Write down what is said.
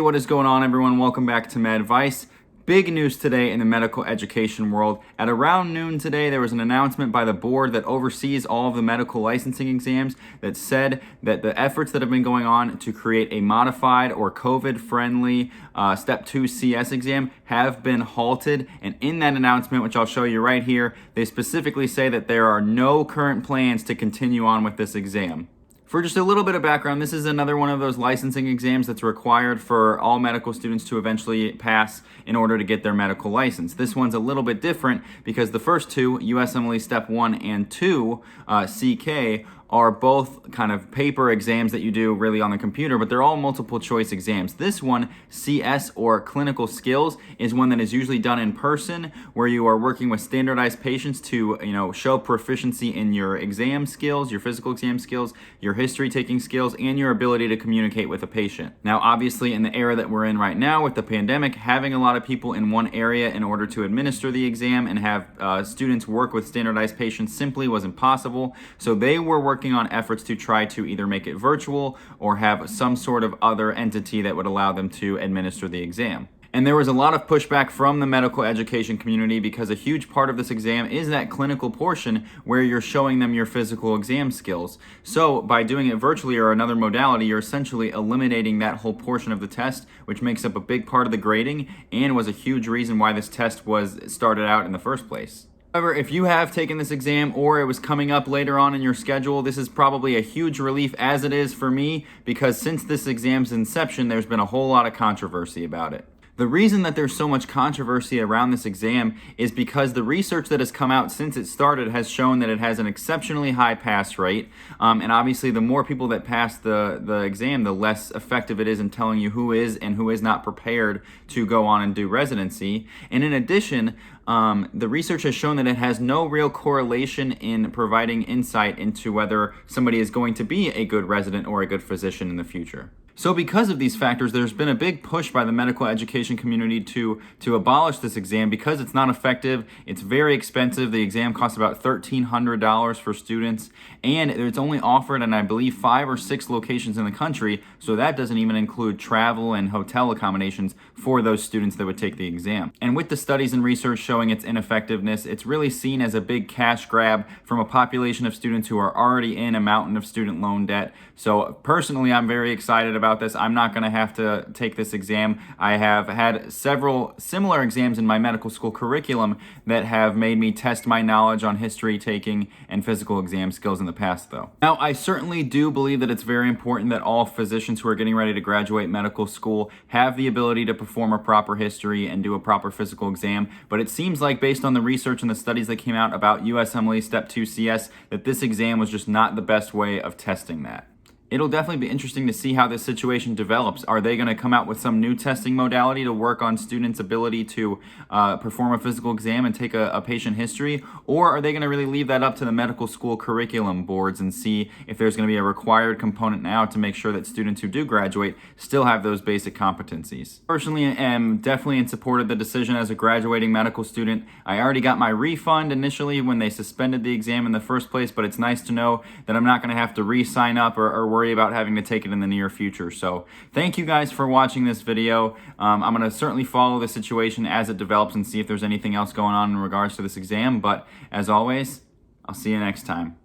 what is going on, everyone? Welcome back to Med Advice. Big news today in the medical education world. At around noon today, there was an announcement by the board that oversees all of the medical licensing exams that said that the efforts that have been going on to create a modified or COVID-friendly Step 2 CS exam have been halted. And in that announcement, which I'll show you right here, they specifically say that there are no current plans to continue on with this exam. For just a little bit of background, this is another one of those licensing exams that's required for all medical students to eventually pass in order to get their medical license. This one's a little bit different because the first two, USMLE Step 1 and 2, CK, are both kind of paper exams that you do really on the computer, but they're all multiple choice exams. This one, CS or clinical skills, is one that is usually done in person where you are working with standardized patients to, show proficiency in your exam skills, your physical exam skills, your history taking skills, and your ability to communicate with a patient. Now, obviously, in the era that we're in right now with the pandemic, having a lot of people in one area in order to administer the exam and have students work with standardized patients simply wasn't possible. So they were working on efforts to try to either make it virtual or have some sort of other entity that would allow them to administer the exam. And there was a lot of pushback from the medical education community because a huge part of this exam is that clinical portion where you're showing them your physical exam skills. So by doing it virtually or another modality, you're essentially eliminating that whole portion of the test, which makes up a big part of the grading and was a huge reason why this test was started out in the first place. However, if you have taken this exam or it was coming up later on in your schedule, this is probably a huge relief as it is for me because since this exam's inception, there's been a whole lot of controversy about it. The reason that there's so much controversy around this exam is because the research that has come out since it started has shown that it has an exceptionally high pass rate. And obviously, the more people that pass the exam, the less effective it is in telling you who is and who is not prepared to go on and do residency. And in addition, the research has shown that it has no real correlation in providing insight into whether somebody is going to be a good resident or a good physician in the future. So because of these factors, there's been a big push by the medical education community to abolish this exam because it's not effective, it's very expensive. The exam costs about $1,300 for students, and it's only offered in, I believe, 5 or 6 locations in the country, so that doesn't even include travel and hotel accommodations for those students that would take the exam. And with the studies and research showing its ineffectiveness, it's really seen as a big cash grab from a population of students who are already in a mountain of student loan debt. So personally, I'm very excited about this. I'm not going to have to take this exam. I have had several similar exams in my medical school curriculum that have made me test my knowledge on history taking and physical exam skills in the past, though. Now, I certainly do believe that it's very important that all physicians who are getting ready to graduate medical school have the ability to perform a proper history and do a proper physical exam, but it seems like based on the research and the studies that came out about USMLE Step 2 CS that this exam was just not the best way of testing that. It'll definitely be interesting to see how this situation develops. Are they going to come out with some new testing modality to work on students' ability to perform a physical exam and take a patient history? Or are they going to really leave that up to the medical school curriculum boards and see if there's going to be a required component now to make sure that students who do graduate still have those basic competencies? Personally, I am definitely in support of the decision as a graduating medical student. I already got my refund initially when they suspended the exam in the first place, but it's nice to know that I'm not going to have to re-sign up or worry about having to take it in the near future. So thank you guys for watching this video. I'm going to certainly follow the situation as it develops and see if there's anything else going on in regards to this exam. But as always, I'll see you next time.